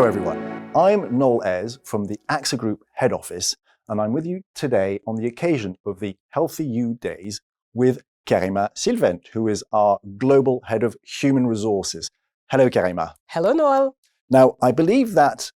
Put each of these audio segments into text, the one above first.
Hello everyone, I'm Noel Ayres from the AXA Group head office, and I'm with you today on the occasion of the Healthy You Days with Karima Silvent, who is our Global Head of Human Resources. Hello Karima. Hello Noel. Now, I believe that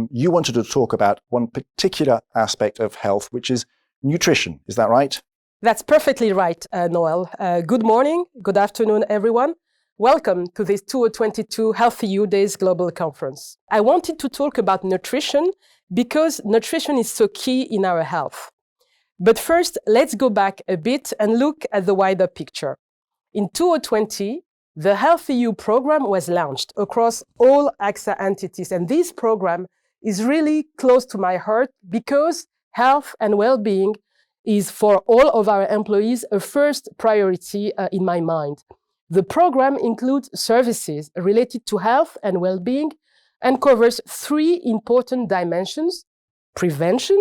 you wanted to talk about one particular aspect of health, which is nutrition. Is that right? That's perfectly right, Noel. Good morning, good afternoon, everyone. Welcome to this 2022 Healthy You Days Global Conference. I wanted to talk about nutrition because nutrition is so key in our health. But first, let's go back a bit and look at the wider picture. In 2020, the Healthy You program was launched across all AXA entities, and this program is really close to my heart because health and well-being is for all of our employees a first priority in my mind. The program includes services related to health and well-being and covers three important dimensions: prevention,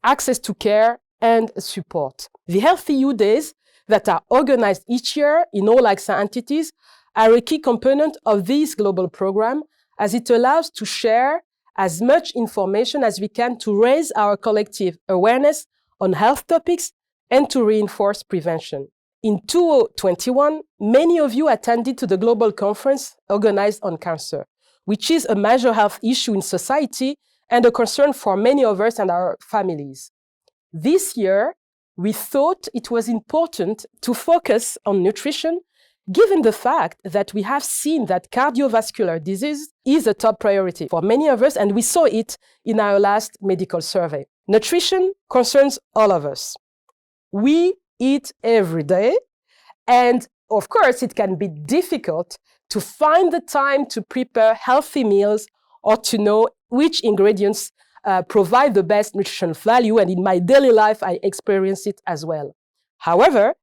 access to care, and support. The Healthy You Days that are organized each year in all AXA entities are a key component of this global program, as it allows to share as much information as we can to raise our collective awareness on health topics and to reinforce prevention. In 2021, many of you attended to the global conference organized on cancer, which is a major health issue in society and a concern for many of us and our families. This year, we thought it was important to focus on nutrition, given the fact that we have seen that cardiovascular disease is a top priority for many of us, and we saw it in our last medical survey. Nutrition concerns all of us. We eat every day, and of course, it can be difficult to find the time to prepare healthy meals or to know which ingredients provide the best nutritional value, and in my daily life, I experience it as well. However,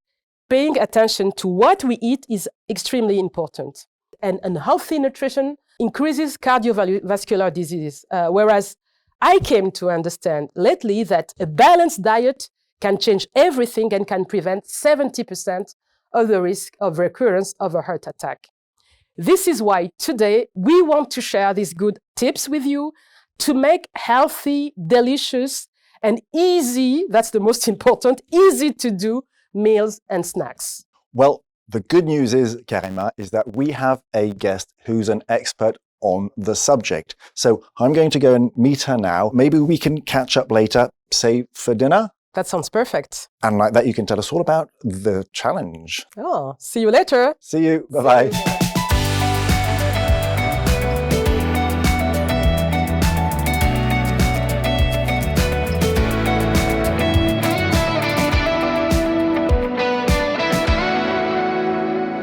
paying attention to what we eat is extremely important. And unhealthy nutrition increases cardiovascular disease, whereas I came to understand lately that a balanced diet can change everything and can prevent 70% of the risk of recurrence of a heart attack. This is why today we want to share these good tips with you to make healthy, delicious, and easy, that's the most important, easy to do meals and snacks. Well, the good news is, Karima, is that we have a guest who's an expert on the subject. So I'm going to go and meet her now. Maybe we can catch up later, say for dinner. That sounds perfect. And like that, you can tell us all about the challenge. Oh, see you later. See you. Bye-bye.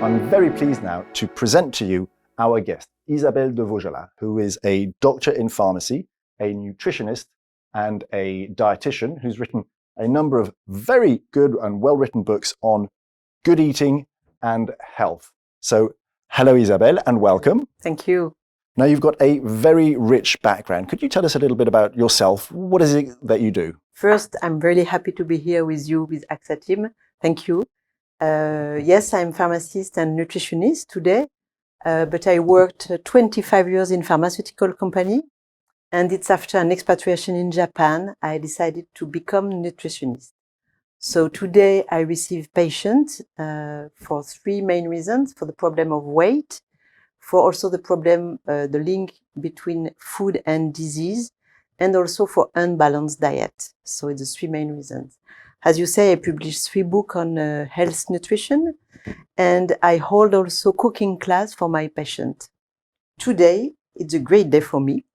I'm very pleased now to present to you our guest, Isabelle de Vaugelas, who is a doctor in pharmacy, a nutritionist, and a dietitian who's written a number of very good and well-written books on good eating and health. So, hello Isabelle and welcome. Thank you. Now you've got a very rich background. Could you tell us a little bit about yourself? What is it that you do? First, I'm really happy to be here with you, with AXA team. Thank you. Yes, I'm pharmacist and nutritionist today, but I worked 25 years in pharmaceutical company, and it's after an expatriation in Japan, I decided to become nutritionist. So today I receive patients for three main reasons: for the problem of weight, for also the problem, the link between food and disease, and also for unbalanced diet. So it's the three main reasons. As you say, I published 3 books on health nutrition, and I hold also cooking class for my patients. Today, it's a great day for me,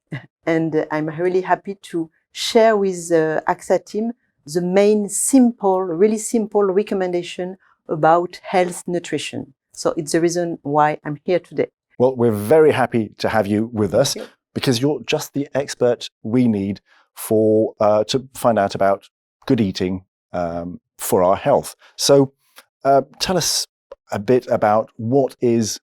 and I'm really happy to share with the AXA team the main really simple recommendation about health nutrition. So it's the reason why I'm here today. Well, we're very happy to have you with us because you're just the expert we need for to find out about good eating for our health. So tell us a bit about what is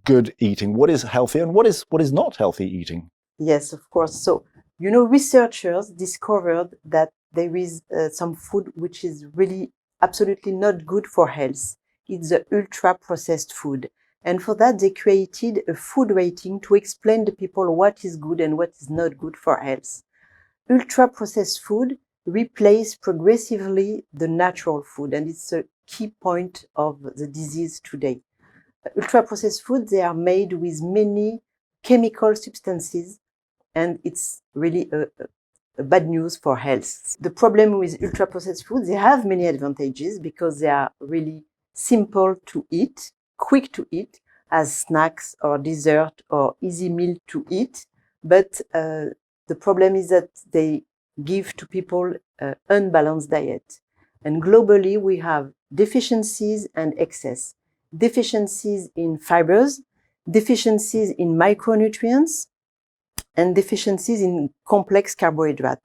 good eating, what is healthy and what is not healthy eating. Yes, of course. So, researchers discovered that there is some food which is really absolutely not good for health. It's the ultra processed food. And for that, they created a food rating to explain to people what is good and what is not good for health. Ultra-processed food replace progressively the natural food, and it's a key point of the disease today. Ultra-processed food, they are made with many chemical substances, and it's really a bad news for health. The problem with ultra-processed food, they have many advantages because they are really simple to eat, quick to eat, as snacks or dessert or easy meal to eat. But the problem is that they give to people unbalanced diet. And globally, we have deficiencies and excess. Deficiencies in fibers, deficiencies in micronutrients, and deficiencies in complex carbohydrate.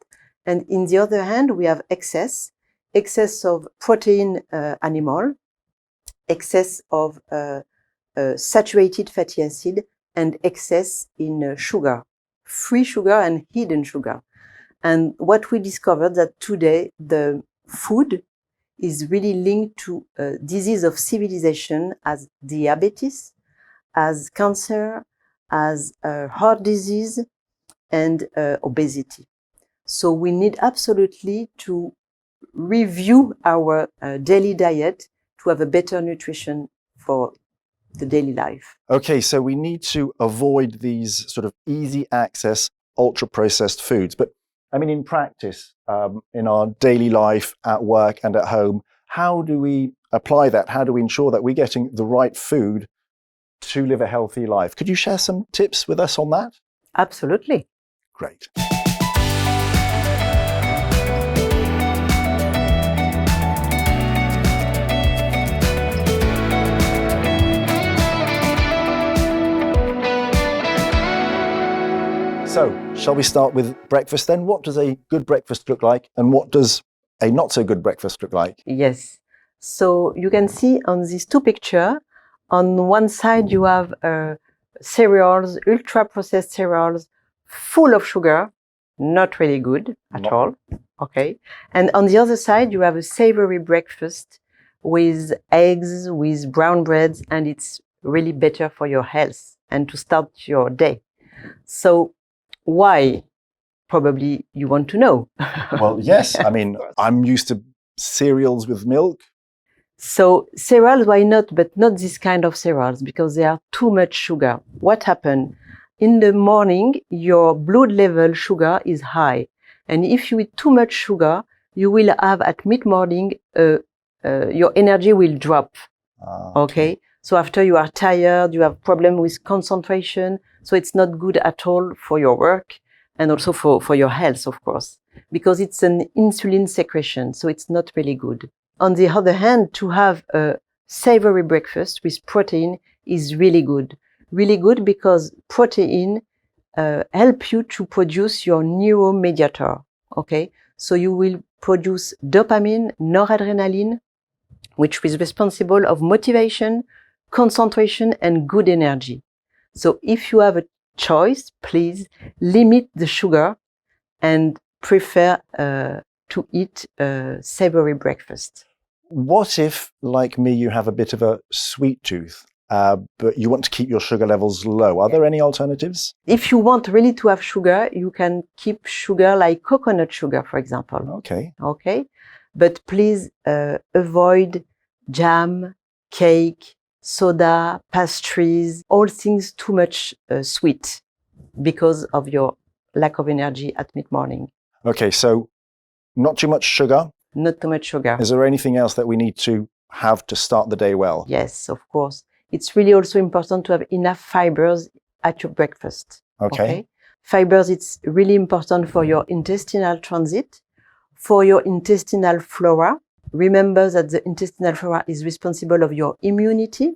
And in the other hand, we have excess of protein animal, excess of saturated fatty acid, and excess in sugar, free sugar and hidden sugar. And what we discovered that today the food is really linked to disease of civilization as diabetes, as cancer, as heart disease, and obesity. So we need absolutely to review our daily diet to have a better nutrition for the daily life. Okay, so we need to avoid these sort of easy access, ultra processed foods. But I mean, in practice, in our daily life, at work and at home, how do we apply that? How do we ensure that we're getting the right food to live a healthy life? Could you share some tips with us on that? Absolutely. Great. So, shall we start with breakfast then? What does a good breakfast look like, and what does a not so good breakfast look like? Yes. So you can see on these two pictures, on one side you have cereals, ultra-processed cereals, full of sugar, not really good at all. Okay. And on the other side, you have a savory breakfast with eggs, with brown breads, and it's really better for your health and to start your day. So why? Probably you want to know. Well, yes. I mean, I'm used to cereals with milk. So cereals, why not? But not this kind of cereals because they are too much sugar. What happened? In the morning, your blood level sugar is high. And if you eat too much sugar, you will have at mid-morning, your energy will drop. Okay. So after you are tired, you have problem with concentration. So it's not good at all for your work and also for your health, of course, because it's an insulin secretion. So it's not really good. On the other hand, to have a savory breakfast with protein is really good. Really good because protein help you to produce your neuromédiator. Okay. So you will produce dopamine, noradrenaline, which is responsible of motivation, concentration, and good energy. So if you have a choice, please limit the sugar and prefer to eat a savory breakfast. What if, like me, you have a bit of a sweet tooth, but you want to keep your sugar levels low? Are there any alternatives? If you want really to have sugar, you can keep sugar like coconut sugar, for example. Okay. Okay. But please avoid jam, cake, soda, pastries, all things too much sweet because of your lack of energy at mid-morning. Okay, so not too much sugar. Not too much sugar. Is there anything else that we need to have to start the day well? Yes, of course. It's really also important to have enough fibers at your breakfast. Okay. Fibers, it's really important for your intestinal transit, for your intestinal flora. Remember that the intestinal flora is responsible of your immunity.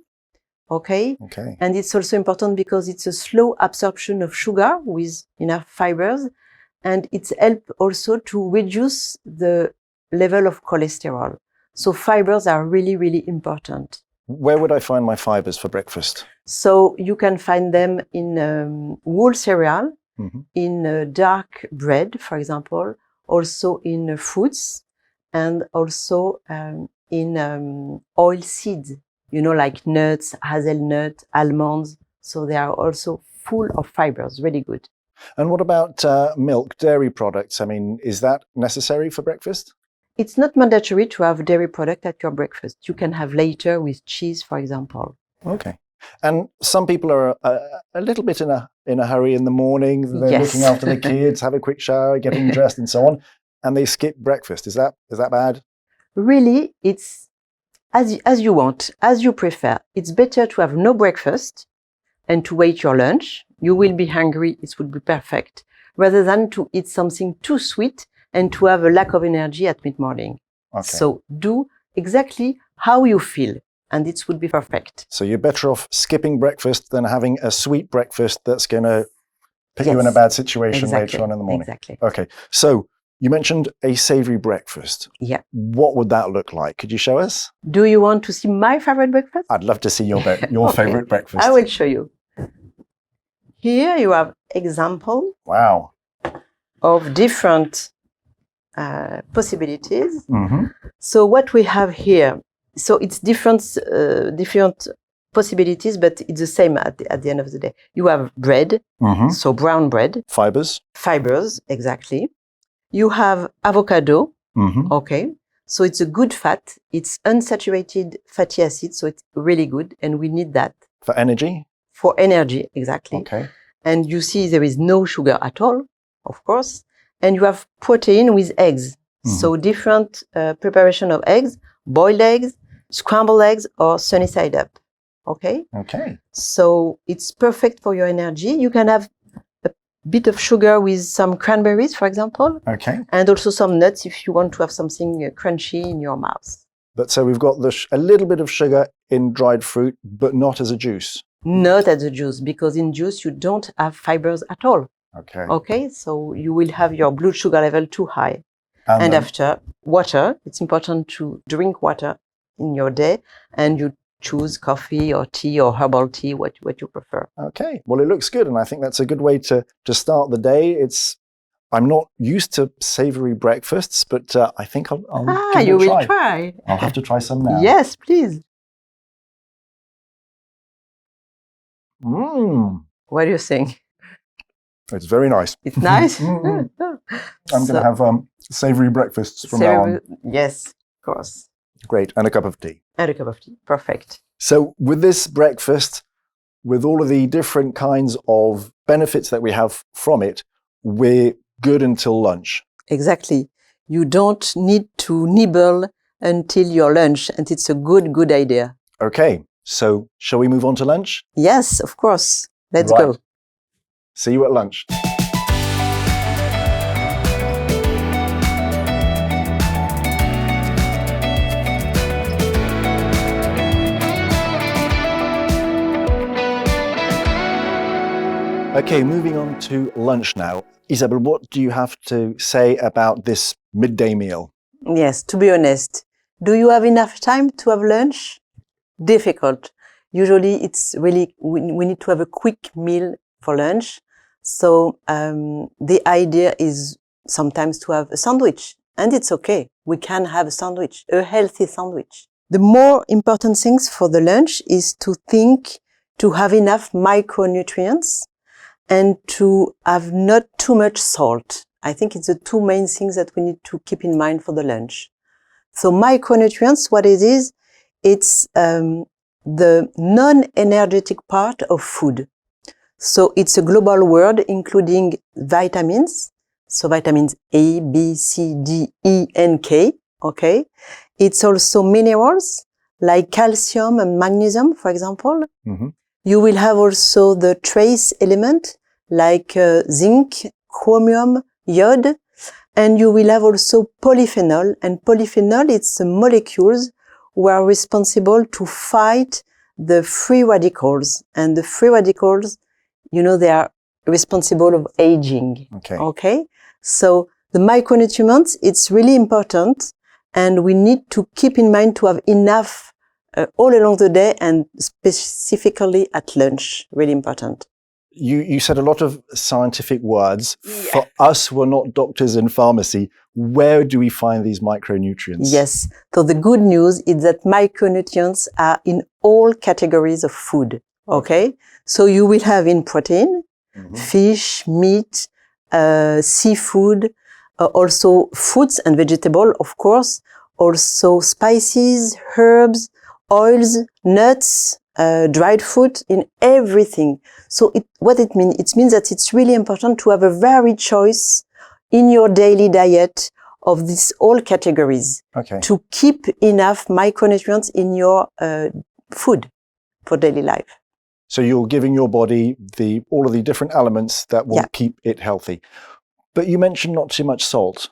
Okay. And it's also important because it's a slow absorption of sugar with enough fibers. And it's help also to reduce the level of cholesterol. So fibers are really, really important. Where would I find my fibers for breakfast? So you can find them in whole cereal, in dark bread, for example, also in fruits, and also in oil seeds. like nuts, hazelnut, almonds. So they are also full of fibers, really good. And what about milk, dairy products? I mean, is that necessary for breakfast? It's not mandatory to have dairy product at your breakfast. You can have later with cheese, for example. Okay. And some people are a little bit in a hurry in the morning. They're Yes. looking after the kids, have a quick shower, getting dressed and so on, and they skip breakfast. Is that bad? Really, it's as you want, as you prefer. It's better to have no breakfast and to wait your lunch. You will be hungry, it would be perfect, rather than to eat something too sweet and to have a lack of energy at mid-morning. Okay. So do exactly how you feel, and it would be perfect. So you're better off skipping breakfast than having a sweet breakfast that's going to put you in a Yes. bad situation Exactly. later on in the morning. Exactly. Okay. So you mentioned a savory breakfast. Yeah. What would that look like? Could you show us? Do you want to see my favorite breakfast? I'd love to see your Okay. favorite breakfast. I will show you. Here you have example Wow. of different possibilities. Mm-hmm. So what we have here, so it's different possibilities, but it's the same at the end of the day. You have bread, Mm-hmm. so brown bread, Fibers. fibers, exactly. You have avocado, Mm-hmm. okay. So it's a good fat. It's unsaturated fatty acid, so it's really good, and we need that For energy. for energy, exactly. Okay. And you see there is no sugar at all, of course. And you have protein with eggs. Mhm. So different preparation of eggs, boiled eggs, scrambled eggs, or sunny side up. Okay? Okay. So it's perfect for your energy. You can have a bit of sugar with some cranberries, for example, Okay. and also some nuts if you want to have something crunchy in your mouth. But so we've got a little bit of sugar in dried fruit, but not as a juice. Not as a juice, because in juice you don't have fibers at all. Okay. Okay, so you will have your blood sugar level too high. And And then- after, water. It's important to drink water in your day, and you choose coffee or tea or herbal tea, what you prefer. Okay. Well, it looks good, and I think that's a good way to start the day. I'm not used to savory breakfasts, but I think I'll give it You a will try. try. I'll have to try some now. Yes, please. Mm. What do you think? It's very nice. It's nice. Mm. I'm going to have savory breakfasts from now on. Yes, of course. Great. And a cup of tea. And a cup of tea. Perfect. So with this breakfast, with all of the different kinds of benefits that we have from it, we're good until lunch. Exactly. You don't need to nibble until your lunch, and it's a good idea. Okay. So shall we move on to lunch? Yes, of course. Let's Right. go. See you at lunch. Okay, moving on to lunch now. Isabel, what do you have to say about this midday meal? Yes, to be honest, do you have enough time to have lunch? Difficult. Usually it's really, we need to have a quick meal for lunch. So the idea is sometimes to have a sandwich, and it's okay. We can have a sandwich, a healthy sandwich. The more important things for the lunch is to think to have enough micronutrients and to have not too much salt. I think it's the two main things that we need to keep in mind for the lunch. So micronutrients, what it is, it's the non-energetic part of food. So it's a global word including vitamins. So vitamins A, B, C, D, E, and K. Okay. It's also minerals like calcium and magnesium, for example. Mm-hmm. You will have also the trace element like zinc, chromium, iode, and you will have also polyphenol. And polyphenol, it's the molecules who are responsible to fight the free radicals. And the free radicals, you know, they are responsible of aging. Okay. Okay. So the micronutrients, it's really important, and we need to keep in mind to have enough all along the day and specifically at lunch. Really important. You said a lot of scientific words. Yeah. For us, we're not doctors in pharmacy. Where do we find these micronutrients? Yes. So the good news is that micronutrients are in all categories of food. Okay. So you will have in protein, fish, meat, seafood, also fruits and vegetables, of course, also spices, herbs, oils, nuts, dried fruit, in everything. So what it means? It means that it's really important to have a varied choice in your daily diet of these all categories to keep enough micronutrients in your food for daily life. So you're giving your body all of the different elements that will keep it healthy. But you mentioned not too much salt.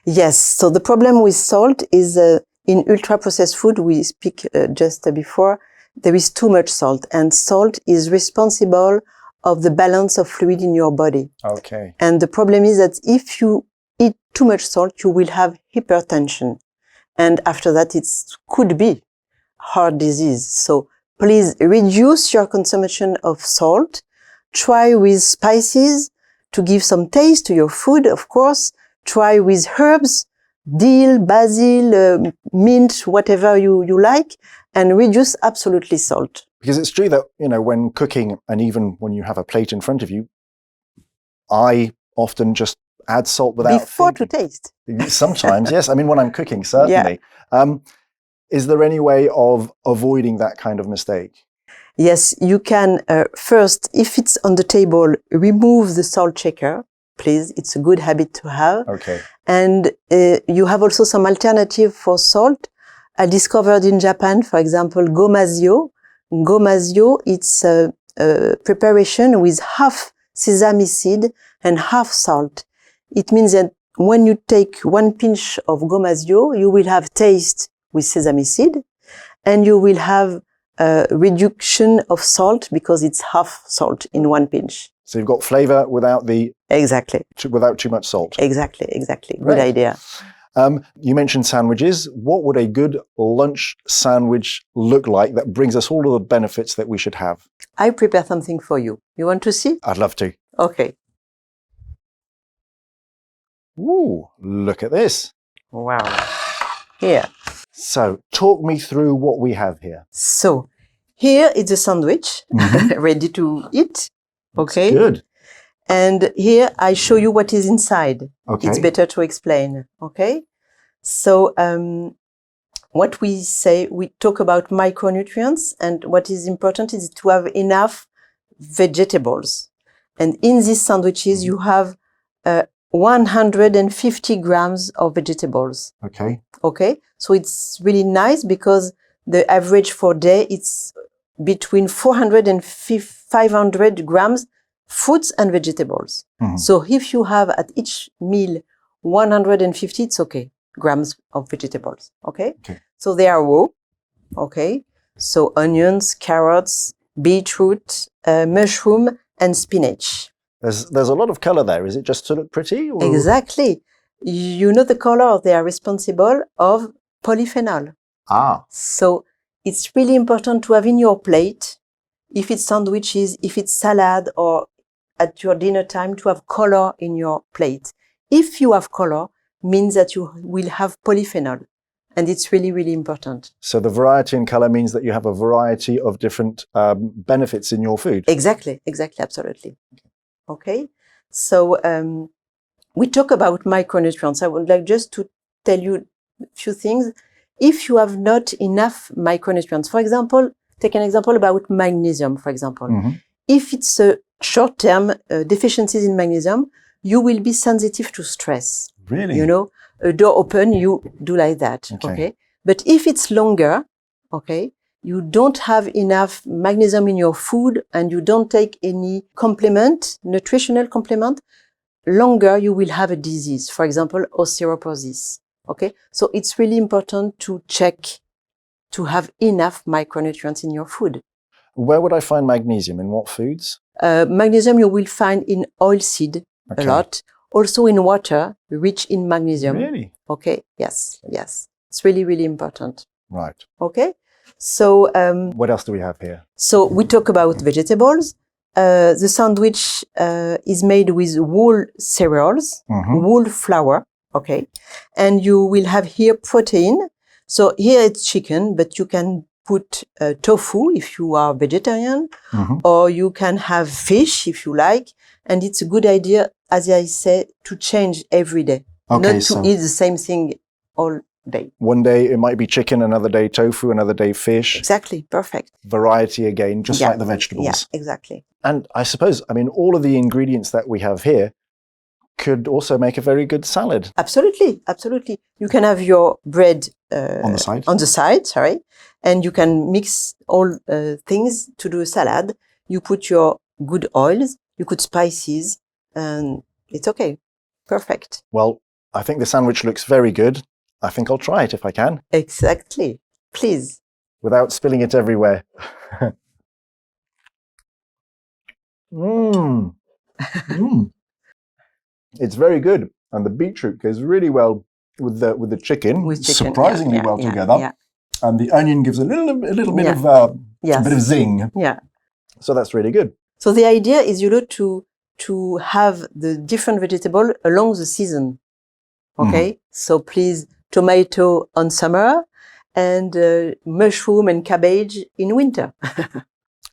Yes. So the problem with salt is in ultra-processed food, we speak just before, there is too much salt. And salt is responsible of the balance of fluid in your body. Okay. And the problem is that if you eat too much salt, you will have hypertension. And after that, it could be heart disease. So please reduce your consumption of salt. Try with spices to give some taste to your food, of course. Try with herbs, dill, basil, mint, whatever you like, and reduce absolutely salt. Because it's true that, when cooking and even when you have a plate in front of you, I often just add salt without Before thinking. to taste. Sometimes, yes. I mean, when I'm cooking, certainly. Yeah. Is there any way of avoiding that kind of mistake? Yes, you can first, if it's on the table, remove the salt shaker, please. It's a good habit to have. Okay. And you have also some alternative for salt. I discovered in Japan, for example, gomasio. Gomasio, it's a preparation with half sesame seed and half salt. It means that when you take 1 pinch of gomasio, you will have taste with sesame seed, and you will have a reduction of salt because it's half salt in 1 pinch. So you've got flavor without without too much salt. Exactly. Good idea. You mentioned sandwiches. What would a good lunch sandwich look like that brings us all of the benefits that we should have? I prepare something for you. You want to see? I'd love to. Okay. Ooh, look at this. Wow. Here. So talk me through what we have here. So here is a sandwich ready to eat. Okay. That's good. And here I show you what is inside. Okay. It's better to explain. Okay. So what we say, we talk about micronutrients, and what is important is to have enough vegetables. And in these sandwiches, you have 150 grams of vegetables. Okay. Okay. So it's really nice because the average for day, it's between 400 and 500 grams fruits and vegetables. So if you have at each meal 150, it's okay, grams of vegetables. Okay. So they are raw. Okay. So onions, carrots, beetroot, mushroom, and spinach. There's a lot of color there. Is it just to look pretty? Or? Exactly. You know the color, they are responsible of polyphenol. So it's really important to have in your plate, if it's sandwiches, if it's salad, or at your dinner time, to have color in your plate. If you have color, means that you will have polyphenol. And it's really, really important. So the variety in color means that you have a variety of different benefits in your food. Exactly, absolutely. Okay. So we talk about micronutrients. I would like just to tell you a few things. If you have not enough micronutrients, for example, take an example about magnesium, for example. If it's a short-term deficiencies in magnesium, you will be sensitive to stress. Really? A door open, you do like that. Okay. But if it's longer, okay, you don't have enough magnesium in your food and you don't take any nutritional complement, longer you will have a disease, for example, osteoporosis. Okay. So it's really important to check to have enough micronutrients in your food. Where would I find magnesium? In what foods? Magnesium you will find in oilseed a lot. Also in water, rich in magnesium. Really? Okay. Yes. It's really, really important. Right. Okay. So what else do we have here? So we talk about vegetables. the sandwich is made with whole cereals, whole flour, okay? And you will have here protein. So here it's chicken, but you can put tofu if you are vegetarian, or you can have fish if you like. And it's a good idea, as I say, to change every day, not to eat the same thing all day. One day it might be chicken, another day tofu, another day fish. Exactly, perfect. Variety again, just like the vegetables. Yeah, exactly. And I suppose, I mean, all of the ingredients that we have here could also make a very good salad. Absolutely, absolutely. You can have your bread on the side, sorry, and you can mix all things to do a salad. You put your good oils, you put spices, and it's okay. Perfect. Well, I think the sandwich looks very good. I think I'll try it if I can. Exactly. Please. Without spilling it everywhere. It's very good. And the beetroot goes really well with the chicken. Surprisingly well together. Yeah. And the onion gives a little bit of a bit of zing. Yeah. So that's really good. So the idea is, you know, to have the different vegetable along the season. Okay. So please, tomato on summer and mushroom and cabbage in winter.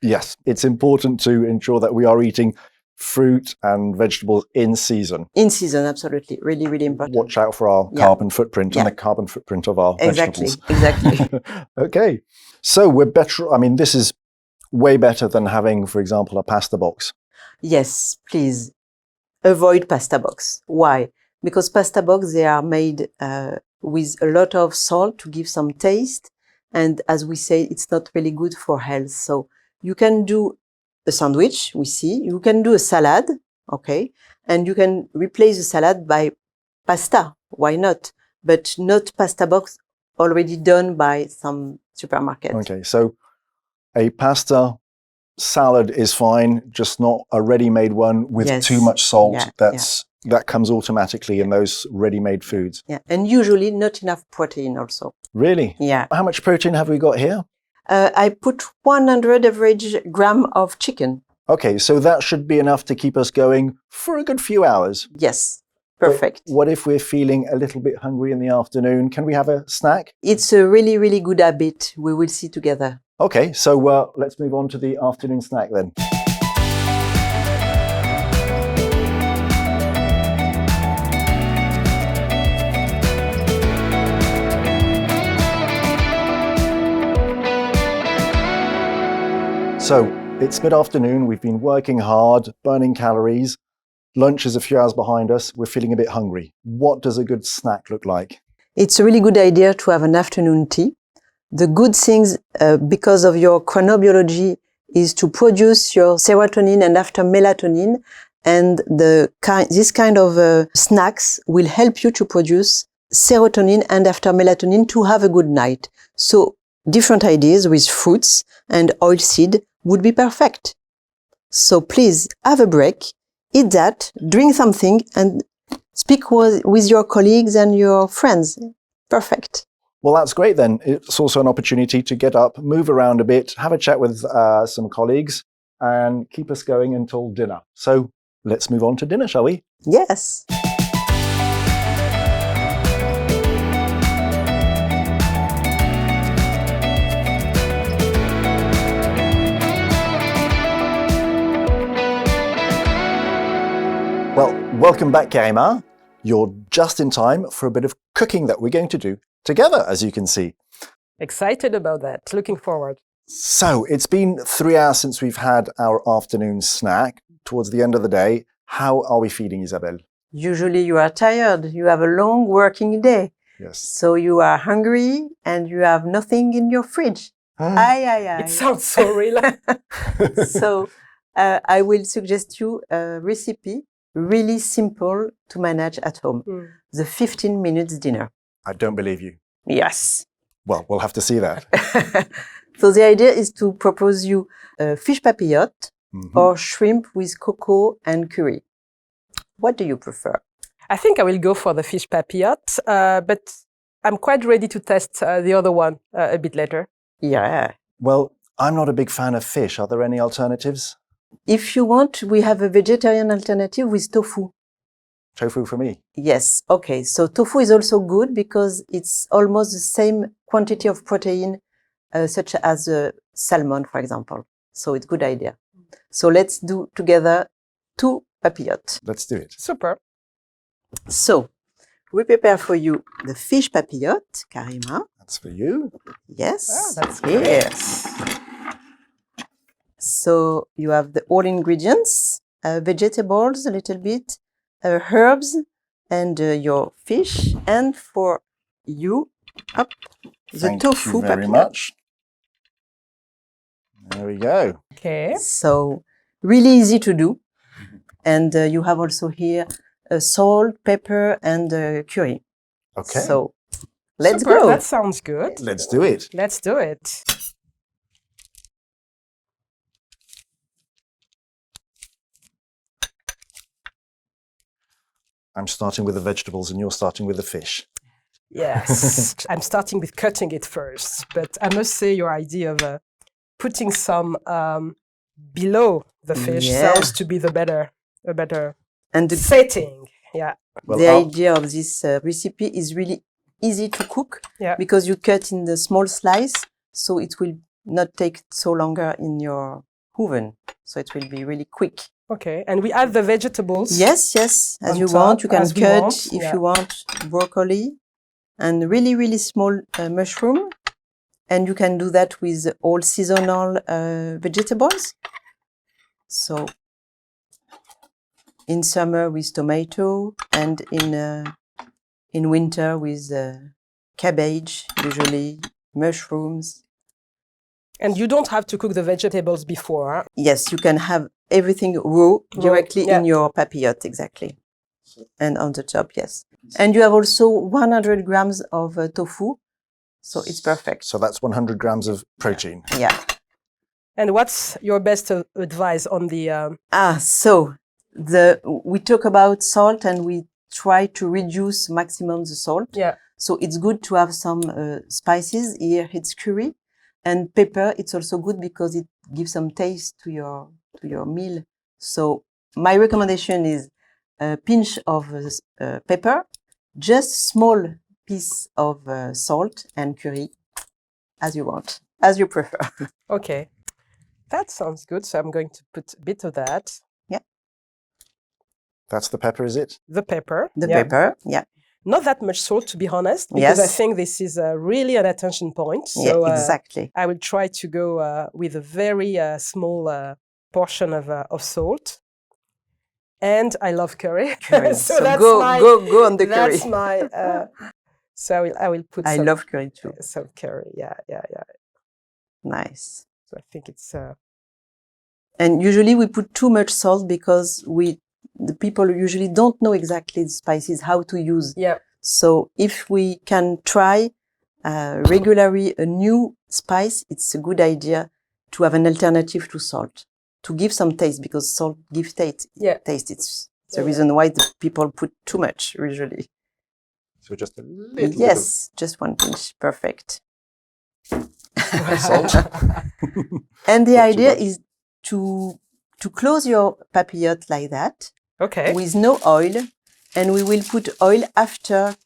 Yes, it's important to ensure that we are eating fruit and vegetables in season. In season, absolutely. Really, really important. Watch out for our carbon footprint and the carbon footprint of our vegetables. Exactly. Okay. So we're better. I mean, this is way better than having, for example, a pasta box. Yes, please avoid pasta box. Why? Because pasta box, they are made with a lot of salt to give some taste. And as we say, it's not really good for health. So you can do a sandwich, we see. You can do a salad, okay? And you can replace the salad by pasta. Why not? But not pasta box already done by some supermarket. Okay, so a pasta salad is fine, just not a ready-made one with too much salt. That comes automatically in those ready-made foods. Yeah, and usually not enough protein also. Really? Yeah. How much protein have we got here? I put 100 average gram of chicken. Okay, so that should be enough to keep us going for a good few hours. Yes, perfect. But what if we're feeling a little bit hungry in the afternoon? Can we have a snack? It's a really, really good habit. We will see together. Okay, so let's move on to the afternoon snack then. So it's mid-afternoon, we've been working hard, burning calories. Lunch is a few hours behind us, we're feeling a bit hungry. What does a good snack look like? It's a really good idea to have an afternoon tea. The good things, because of your chronobiology, is to produce your serotonin and after melatonin. And this kind of snacks will help you to produce serotonin and after melatonin to have a good night. So different ideas with fruits and oilseed would be perfect. So please have a break, eat that, drink something, and speak with your colleagues and your friends. Perfect. Well, that's great then. It's also an opportunity to get up, move around a bit, have a chat with some colleagues, and keep us going until dinner. So let's move on to dinner, shall we? Yes. Well, welcome back, Karima. You're just in time for a bit of cooking that we're going to do together, as you can see. Excited about that. Looking forward. So it's been 3 hours since we've had our afternoon snack. Towards the end of the day, how are we feeling, Isabelle? Usually you are tired. You have a long working day. Yes. So you are hungry and you have nothing in your fridge. It sounds so real. So I will suggest you a recipe, really simple to manage at home. The 15 minutes dinner. I don't believe you. Yes. Well, we'll have to see that. So the idea is to propose you fish papillote or shrimp with cocoa and curry. What do you prefer? I think I will go for the fish papillote, but I'm quite ready to test the other one a bit later. Yeah. Well, I'm not a big fan of fish. Are there any alternatives? If you want, we have a vegetarian alternative with tofu. Tofu for me. Yes. Okay. So tofu is also good because it's almost the same quantity of protein, such as salmon, for example. So it's a good idea. So let's do together 2 papillotes. Let's do it. Super. So we prepare for you the fish papillote, Karima. That's for you. Yes. Wow, that's Yes. So you have all ingredients, vegetables a little bit, herbs, and your fish. And for you, up the Thank tofu you very papillote. much. There we go. Okay. So really easy to do. And you have also here salt, pepper, and curry. Okay. So let's Super. go. That sounds good. Let's do it. Let's do it. I'm starting with the vegetables and you're starting with the fish. Yes. I'm starting with cutting it first, but I must say your idea of putting some below the fish sounds to be a better And the setting. Yeah. Well, the idea of this recipe is really easy to cook because you cut in the small slice, so it will not take so longer in your oven. So it will be really quick. Okay, and we add the vegetables. Yes, yes, as you top, want. You can as we cut want, if you want broccoli and really, really small mushroom. And you can do that with all seasonal vegetables. So in summer with tomato, and in winter with cabbage, usually mushrooms. And you don't have to cook the vegetables before. Huh? Yes, you can have everything raw directly in your papillote, exactly. And on the top, yes. And you have also 100 grams of tofu, so it's perfect. So that's 100 grams of protein. Yeah. And what's your best advice on the... So we talk about salt and we try to reduce maximum the salt. Yeah. So it's good to have some spices. Here it's curry. And pepper, it's also good because it gives some taste to your meal. So my recommendation is a pinch of pepper, just small piece of salt and curry, as you want, as you prefer. Okay, that sounds good. So I'm going to put a bit of that. Yeah. That's the pepper, is it? The pepper. The pepper, yeah. Not that much salt, to be honest, because I think this is really an attention point. So exactly. I will try to go with a very small portion of salt. And I love curry. So that's go on the curry. That's my... so I will put I love curry too. Some curry, yeah. Nice. So I think it's... And usually we put too much salt because the people usually don't know exactly the spices, how to use. Yeah. So if we can try regularly a new spice, it's a good idea to have an alternative to salt, to give some taste, because salt gives taste. Taste. It's the reason why the people put too much usually. So just a little Yes, just one pinch. Perfect. salt. And the idea is to close your papillote like that. Okay. With no oil, and we will put oil after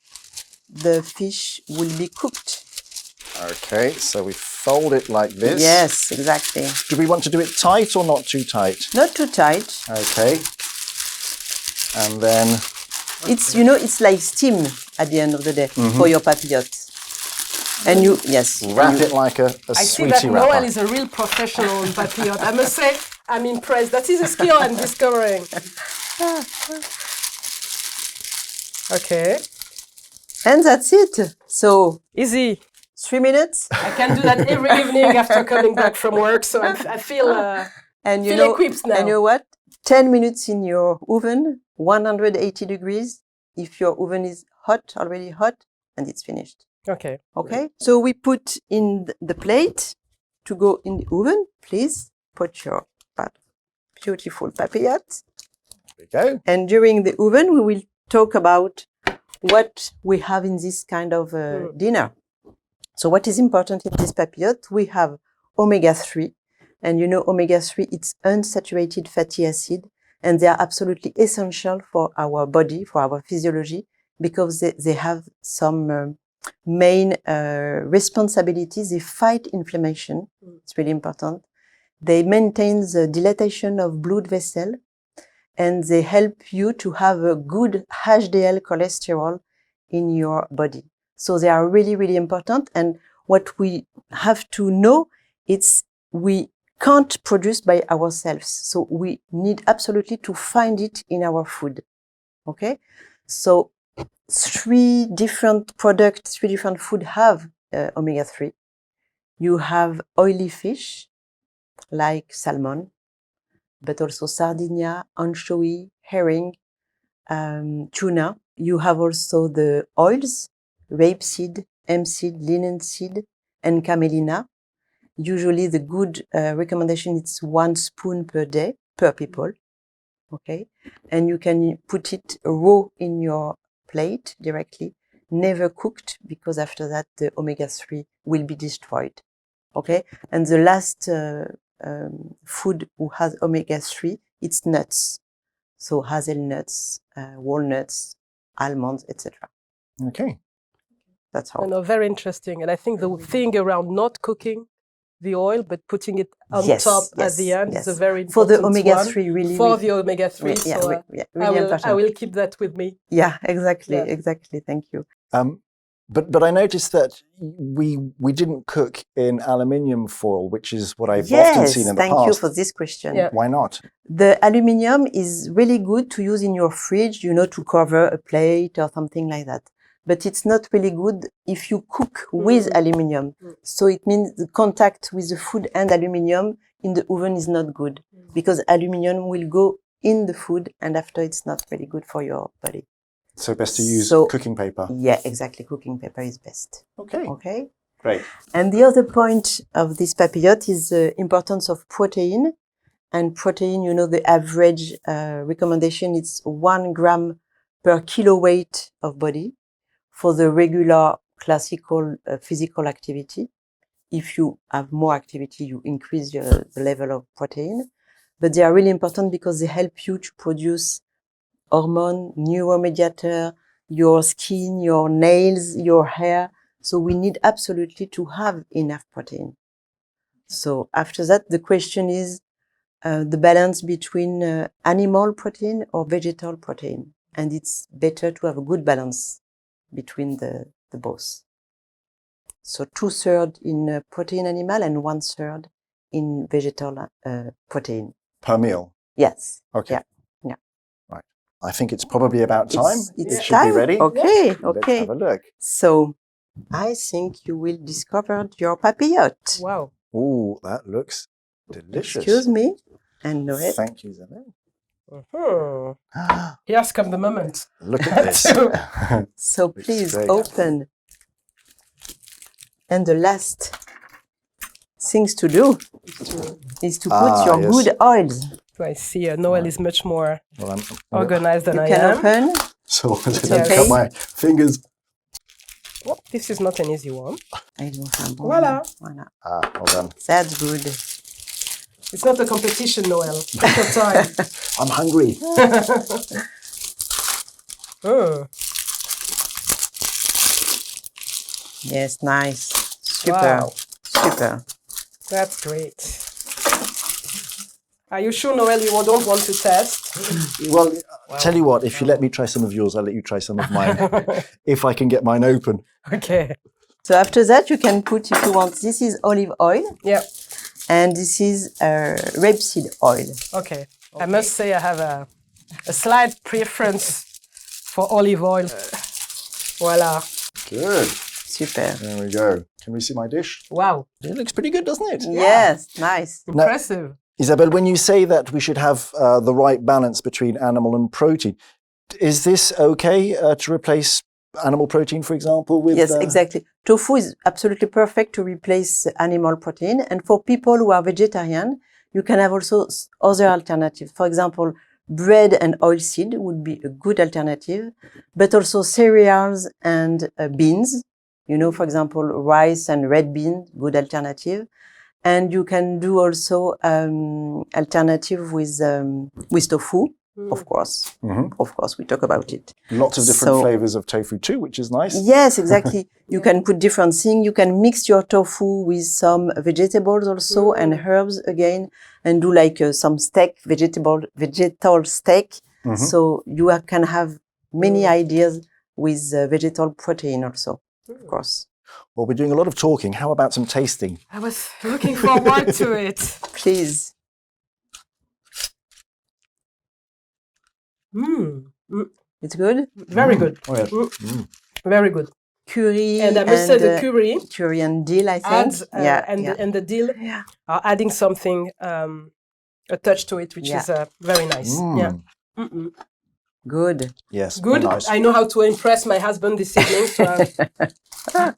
the fish will be cooked. Okay, so we fold it like this. Yes, exactly. Do we want to do it tight or not too tight? Not too tight. Okay. And then... It's, it's like steam at the end of the day for your papillote. And you, wrap it like a I see sweetie that wrapper. Noel is a real professional in papillote. I must say, I'm impressed. That is a skill I'm discovering. Okay. And that's it. So easy. 3 minutes. I can do that every evening after coming back from work. So I feel equipped now. And you know what? 10 minutes in your oven, 180 degrees. If your oven is already hot, and it's finished. Okay. Okay. So we put in the plate to go in the oven. Please put your beautiful papillote. There we go. And during the oven, we will talk about what we have in this kind of dinner. So what is important in this papillote? We have omega-3 And you know, omega-3, it's unsaturated fatty acid, and they are absolutely essential for our body, for our physiology, because they have some main responsibilities. They fight inflammation. It's really important. They maintain the dilatation of blood vessel, and they help you to have a good HDL cholesterol in your body. So they are really, really important. And what we have to know, it's we can't produce by ourselves. So we need absolutely to find it in our food. Okay? So 3 different products, 3 different food have omega-3. You have oily fish, like salmon, but also sardinia, anchovy, herring, tuna. You have also the oils, rapeseed, hemp seed, linseed, and camelina. Usually the good recommendation is 1 spoon per day per people. Okay. And you can put it raw in your plate directly, never cooked, because after that the omega-3 will be destroyed. Okay. And the last food who has omega-3, it's nuts. So hazelnuts, walnuts, almonds, etc. Okay. That's all. No, very interesting. And I think the thing around not cooking the oil, but putting it on top at the end is a very important for the omega-3, really. For the omega-3. Really important. I will keep that with me. Yeah, exactly. Thank you. But I noticed that we didn't cook in aluminium foil, which is what I've often seen in the past. Thank you for this question. Yeah. Why not? The aluminium is really good to use in your fridge, you know, to cover a plate or something like that. But it's not really good if you cook with aluminium. So it means the contact with the food and aluminium in the oven is not good, because aluminium will go in the food, and after it's not really good for your body. So best to use cooking paper. Yeah, exactly. Cooking paper is best. Okay. Great. And the other point of this papillote is the importance of protein. And protein, you know, the average recommendation is 1 gram per kilo weight of body for the regular classical physical activity. If you have more activity, you increase the level of protein. But they are really important because they help you to produce hormone, neuromediator, your skin, your nails, your hair. So we need absolutely to have enough protein. So after that, the question is the balance between animal protein or vegetal protein. And it's better to have a good balance between the both. So 2/3 in protein animal and 1/3 in vegetal protein. Per meal? Yes. Okay. Yeah. Right. I think it's probably about time. It should be ready. Okay. Let's have a look. So I think you will discover your papillote. Wow. Ooh, that looks delicious. Excuse me. And Noel. Thank you, Isabelle. Here's come the moment. Look at this. So please open. And the last things to do is to put your good oils. I see Noel is much more Well, organized than I You can am. open. So I don't cut my fingers. Oh, this is not an easy one. Voila. Well done. That's good. It's not a competition, Noel. Take your time. I'm hungry. Yes, nice. Super. Wow. Super. That's great. Are you sure, Noel, you don't want to test? Well, tell you what, if you let me try some of yours, I'll let you try some of mine. If I can get mine open. Okay. So after that, you can put, if you want, this is olive oil. Yeah. And this is rapeseed oil. Okay. I must say I have a slight preference for olive oil. Voila. Good. Super. There we go. Can we see my dish? Wow. It looks pretty good, doesn't it? Yes, nice. Impressive. Isabelle, when you say that we should have the right balance between animal and protein, is this okay to replace animal protein, for example? With, yes, exactly. Tofu is absolutely perfect to replace animal protein. And for people who are vegetarian, you can have also other alternatives. For example, bread and oilseed would be a good alternative, but also cereals and beans. You know, for example, rice and red beans, good alternative. And you can do also alternative with tofu, of course. Of course, we talk about it. Lots of different flavors of tofu too, which is nice. Yes, exactly. You can put different things. You can mix your tofu with some vegetables also and herbs again, and do like some steak, vegetable steak. So you can have many ideas with vegetable protein also, of course. Well, we're doing a lot of talking. How about some tasting? I was looking forward to it. Please. It's good? Very good. Oh, yes. Very good. Curry And I must say the curry and dill, I think. adds, and the dill are adding something, a touch to it, which is very nice. Yeah. Good. Yes. Good. Nice. I know how to impress my husband this evening. So,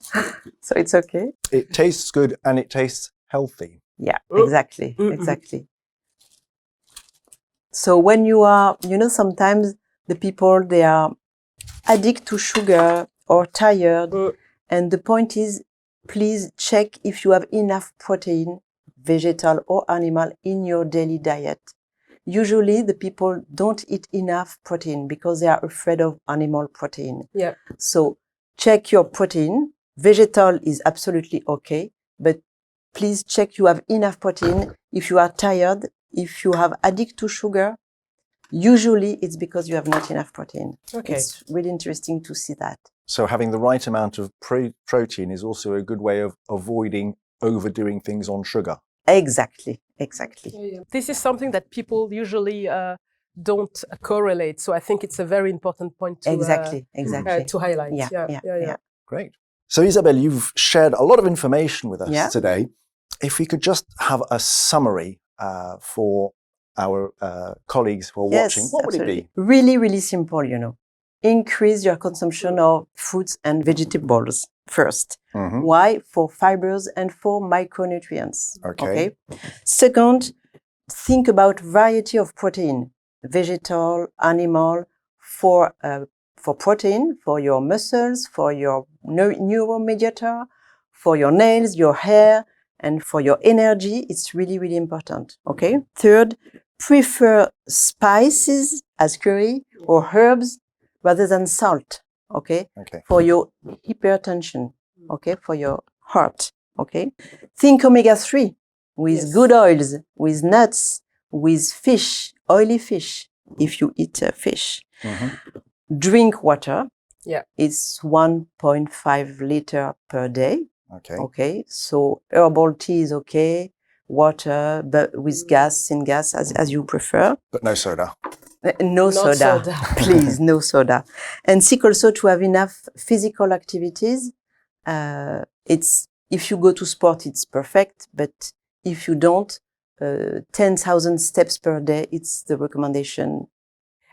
So it's okay. It tastes good and it tastes healthy. Yeah, exactly. Exactly. So when you are, sometimes the people, they are addicted to sugar or tired. And the point is, please check if you have enough protein, vegetal or animal, in your daily diet. Usually the people don't eat enough protein because they are afraid of animal protein. yeah. So check your protein. Vegetal is absolutely okay, but please check you have enough protein. If you are tired, if you have addict to sugar, usually it's because you have not enough protein. Okay. It's really interesting to see that. So having the right amount of protein is also a good way of avoiding overdoing things on sugar. Exactly, exactly. This is something that people usually don't correlate. So I think it's a very important point to Exactly. to highlight. Yeah. Great. So Isabelle, you've shared a lot of information with us Yeah. today. If we could just have a summary for our colleagues who are watching, what would it be? Really, really simple, Increase your consumption of fruits and vegetables first. Why? For fibers and for micronutrients. Okay. Second, think about variety of protein, vegetal, animal, for protein, for your muscles, for your neuromediator, for your nails, your hair, and for your energy. It's really, really important. Okay. Third, prefer spices as curry or herbs rather than salt. Okay. For your hypertension. Okay. For your heart. Okay. Think omega-3 with good oils, with nuts, with fish, oily fish, if you eat fish. Drink water. Yeah. It's 1.5 liter per day. Okay. So herbal tea is okay. Water, but with gas, as you prefer. But no soda. No soda. Please, no soda. And seek also to have enough physical activities. It's, if you go to sport, it's perfect. But if you don't, 10,000 steps per day, it's the recommendation.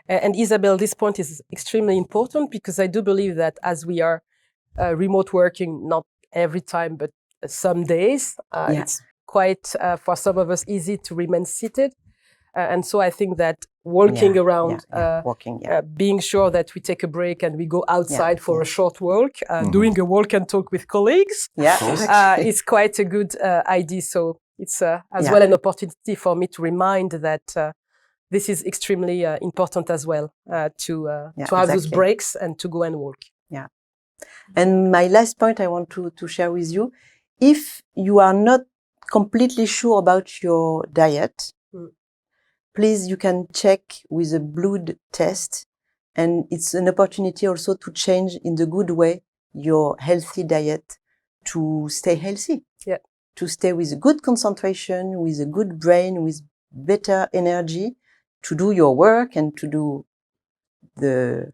And Isabelle, this point is extremely important because I do believe that as we are remote working, not every time, but some days, it's quite, for some of us, easy to remain seated. And so I think that walking around, being sure that we take a break and we go outside for a short walk, doing a walk and talk with colleagues, is quite a good idea. So it's as well an opportunity for me to remind that this is extremely important as well, to have those breaks and to go and walk. Yeah. And my last point I want to share with you, if you are not completely sure about your diet, please, you can check with a blood test, and it's an opportunity also to change in the good way your healthy diet to stay healthy. Yeah. To stay with a good concentration, with a good brain, with better energy to do your work and to do the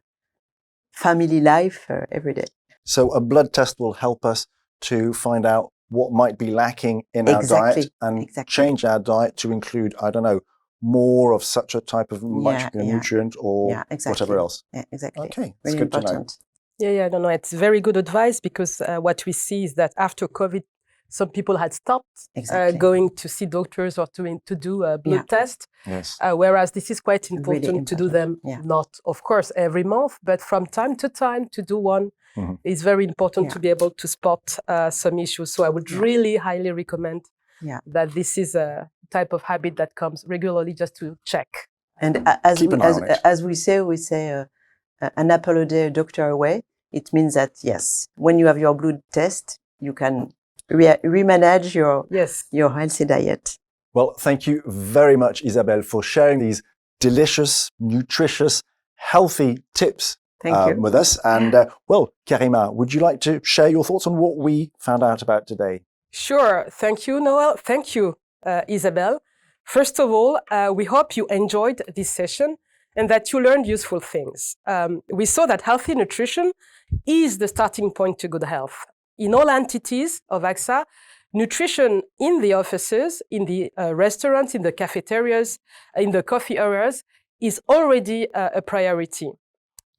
family life every day. So a blood test will help us to find out what might be lacking in our diet and change our diet to include, I don't know, more of such a type of micronutrient or whatever else. Yeah, exactly. Okay, really it's good important. to know. Yeah, no, it's very good advice because what we see is that after COVID, some people had stopped going to see doctors or to do a blood test. Yes. Whereas this is quite important, Really to do them, not, of course, every month, but from time to time to do one. It's very important to be able to spot some issues. So I would really highly recommend that this is a type of habit that comes regularly just to check. And as we say an apple a day, a doctor away. It means that, yes, when you have your blood test, you can remanage your healthy diet. Well, thank you very much, Isabelle, for sharing these delicious, nutritious, healthy tips with us. And well, Karima, would you like to share your thoughts on what we found out about today? Sure. Thank you, Noel. Thank you, Isabelle. First of all, we hope you enjoyed this session and that you learned useful things. We saw that healthy nutrition is the starting point to good health. In all entities of AXA, nutrition in the offices, in the restaurants, in the cafeterias, in the coffee areas is already a priority.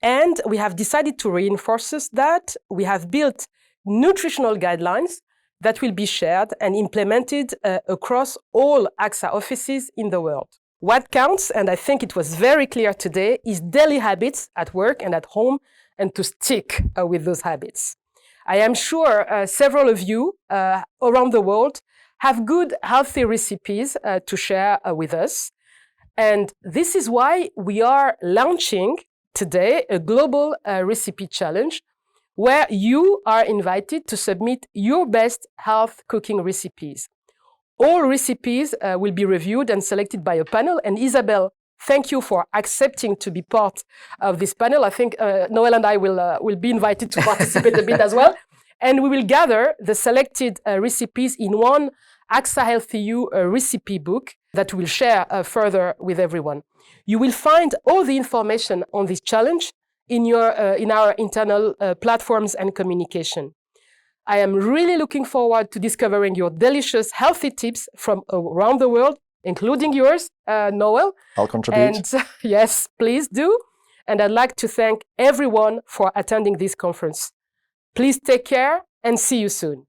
And we have decided to reinforce that. We have built nutritional guidelines that will be shared and implemented across all AXA offices in the world. What counts, and I think it was very clear today, is daily habits at work and at home, and to stick with those habits. I am sure several of you around the world have good, healthy recipes to share with us. And this is why we are launching today a global recipe challenge where you are invited to submit your best health cooking recipes. All recipes will be reviewed and selected by a panel. And Isabelle, thank you for accepting to be part of this panel. I think Noel and I will be invited to participate a bit as well. And we will gather the selected recipes in one AXA Healthy You recipe book that we'll share further with everyone. You will find all the information on this challenge in our internal platforms and communication. I am really looking forward to discovering your delicious, healthy tips from around the world, including yours, Noel. I'll contribute. And yes, please do. And I'd like to thank everyone for attending this conference. Please take care and see you soon.